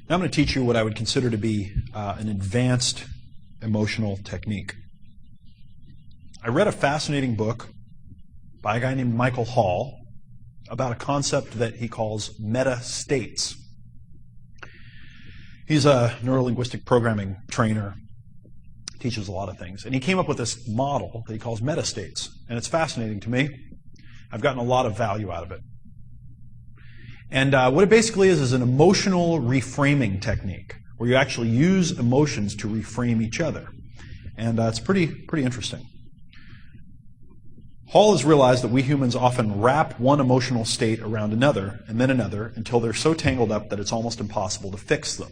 Now I'm going to teach you what I would consider to be an advanced emotional technique. I read a fascinating book by a guy named Michael Hall about a concept that he calls meta-states. He's a neuro-linguistic programming trainer, teaches a lot of things, and he came up with this model that he calls meta-states, and it's fascinating to me. I've gotten a lot of value out of it. And what it basically is an emotional reframing technique, where you actually use emotions to reframe each other. And it's pretty interesting. Hall has realized that we humans often wrap one emotional state around another, and then another, until they're so tangled up that it's almost impossible to fix them.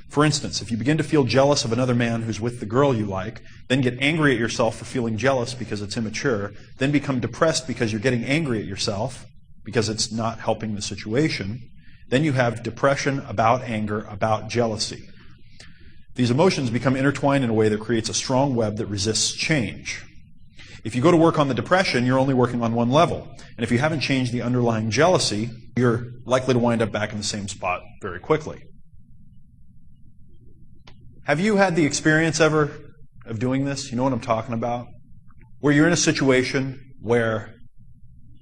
For instance, if you begin to feel jealous of another man who's with the girl you like, then get angry at yourself for feeling jealous because it's immature, then become depressed because you're getting angry at yourself, because it's not helping the situation, then you have depression about anger, about jealousy. These emotions become intertwined in a way that creates a strong web that resists change. If you go to work on the depression, you're only working on one level. And if you haven't changed the underlying jealousy, you're likely to wind up back in the same spot very quickly. Have you had the experience ever of doing this? You know what I'm talking about? Where you're in a situation where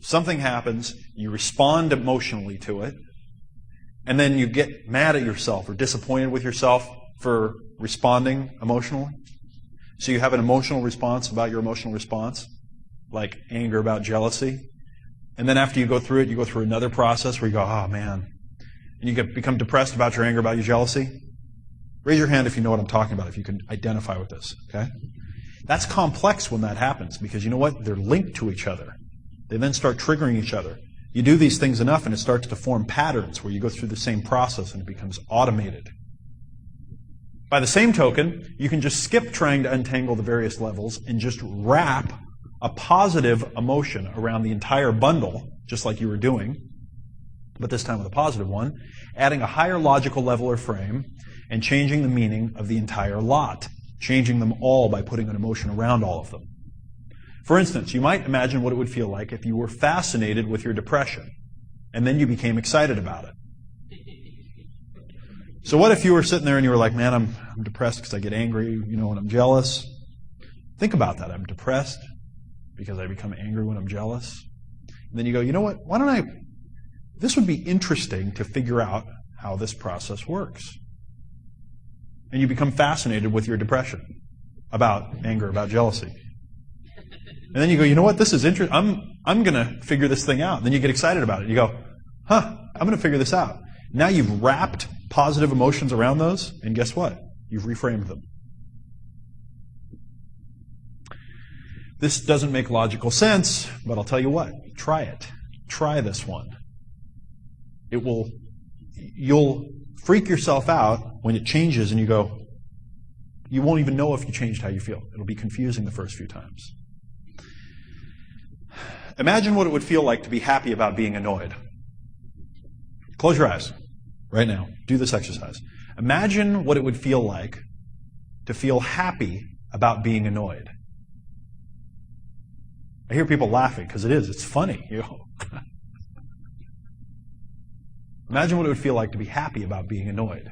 something happens, you respond emotionally to it, and then you get mad at yourself or disappointed with yourself for responding emotionally. So you have an emotional response about your emotional response, like anger about jealousy. And then after you go through it, you go through another process where you go, oh man. And you become depressed about your anger, about your jealousy. Raise your hand if you know what I'm talking about, if you can identify with this, okay? That's complex when that happens, because you know what? They're linked to each other. They then start triggering each other. You do these things enough and it starts to form patterns where you go through the same process and it becomes automated. By the same token, you can just skip trying to untangle the various levels and just wrap a positive emotion around the entire bundle, just like you were doing, but this time with a positive one, adding a higher logical level or frame, and changing the meaning of the entire lot, changing them all by putting an emotion around all of them. For instance, you might imagine what it would feel like if you were fascinated with your depression, and then you became excited about it. So what if you were sitting there and you were like, man, I'm depressed because I get angry, when I'm jealous. Think about that. I'm depressed because I become angry when I'm jealous. And then you go, you know what? This would be interesting to figure out how this process works. And you become fascinated with your depression about anger, about jealousy. And then you go, you know what? This is interesting. I'm going to figure this thing out. And then you get excited about it. You go, I'm going to figure this out. Now you've wrapped positive emotions around those, and guess what? You've reframed them. This doesn't make logical sense, but I'll tell you what. Try it. Try this one. You'll freak yourself out when it changes and you won't even know if you changed how you feel. It'll be confusing the first few times. Imagine what it would feel like to be happy about being annoyed. Close your eyes right now. Do this exercise. Imagine what it would feel like to feel happy about being annoyed. I hear people laughing because it's funny. Imagine what it would feel like to be happy about being annoyed.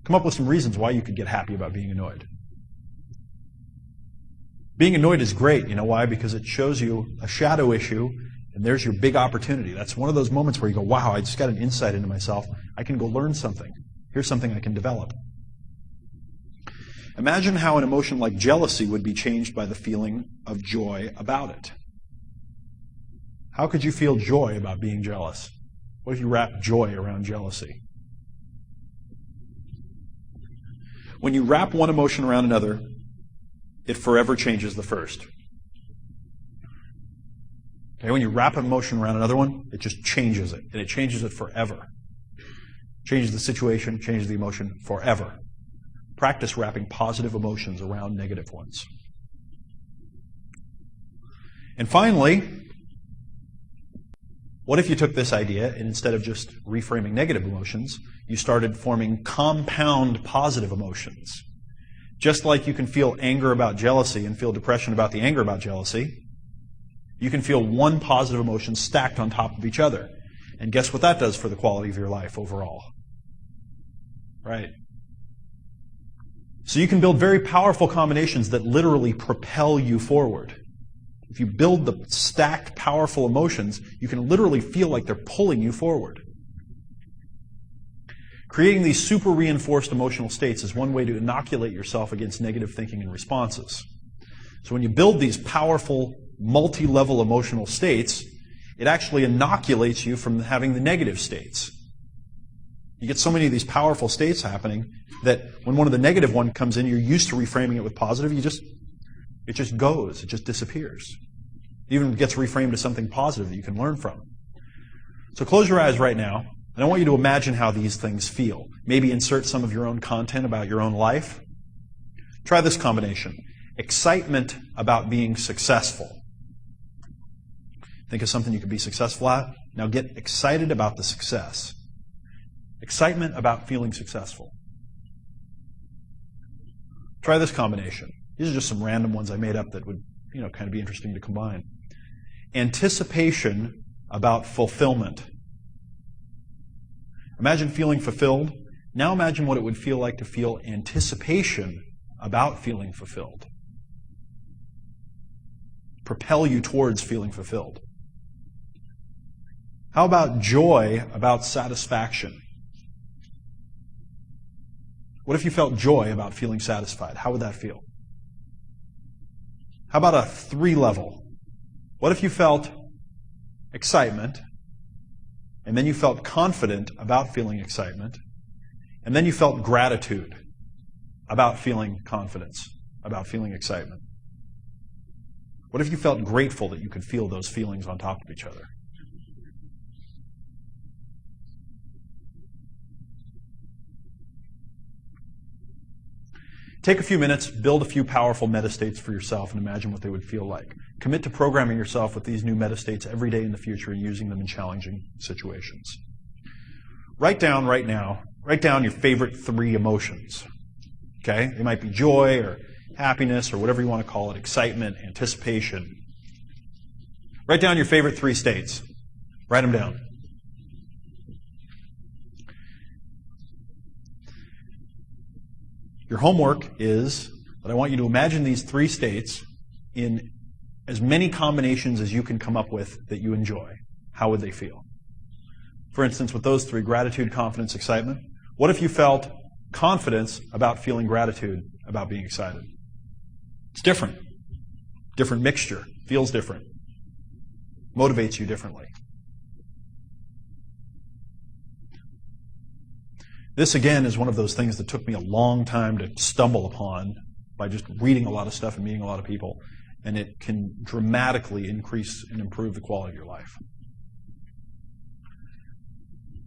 Come up with some reasons why you could get happy about being annoyed. Being annoyed is great. You know why? Because it shows you a shadow issue, and there's your big opportunity. That's one of those moments where you go, wow, I just got an insight into myself. I can go learn something. Here's something I can develop. Imagine how an emotion like jealousy would be changed by the feeling of joy about it. How could you feel joy about being jealous? What if you wrap joy around jealousy? When you wrap one emotion around another, it forever changes the first. Okay, when you wrap an emotion around another one, it just changes it, and it changes it forever. Changes the situation, changes the emotion forever. Practice wrapping positive emotions around negative ones. And finally, what if you took this idea and instead of just reframing negative emotions, you started forming compound positive emotions? Just like you can feel anger about jealousy and feel depression about the anger about jealousy, you can feel one positive emotion stacked on top of each other. And guess what that does for the quality of your life overall? Right? So you can build very powerful combinations that literally propel you forward. If you build the stacked, powerful emotions, you can literally feel like they're pulling you forward. Creating these super reinforced emotional states is one way to inoculate yourself against negative thinking and responses. So when you build these powerful, multi-level emotional states, it actually inoculates you from having the negative states. You get so many of these powerful states happening that when one of the negative one comes in, you're used to reframing it with positive, it just goes, it just disappears. It even gets reframed as something positive that you can learn from. So close your eyes right now, and I want you to imagine how these things feel. Maybe insert some of your own content about your own life. Try this combination. Excitement about being successful. Think of something you could be successful at. Now get excited about the success. Excitement about feeling successful. Try this combination. These are just some random ones I made up that would, kind of be interesting to combine. Anticipation about fulfillment. Imagine feeling fulfilled. Now imagine what it would feel like to feel anticipation about feeling fulfilled. Propel you towards feeling fulfilled. How about joy about satisfaction? What if you felt joy about feeling satisfied? How would that feel? How about a 3-level? What if you felt excitement, and then you felt confident about feeling excitement, and then you felt gratitude about feeling confidence, about feeling excitement? What if you felt grateful that you could feel those feelings on top of each other? Take a few minutes, build a few powerful metastates for yourself, and imagine what they would feel like. Commit to programming yourself with these new metastates every day in the future and using them in challenging situations. Write down right now, your favorite 3 emotions. Okay? They might be joy or happiness or whatever you want to call it, excitement, anticipation. Write down your favorite 3 states. Write them down. Your homework is that I want you to imagine these 3 states in as many combinations as you can come up with that you enjoy. How would they feel? For instance, with those 3, gratitude, confidence, excitement, what if you felt confidence about feeling gratitude about being excited? It's different. Different mixture. Feels different. Motivates you differently. This, again, is one of those things that took me a long time to stumble upon by just reading a lot of stuff and meeting a lot of people, and it can dramatically increase and improve the quality of your life.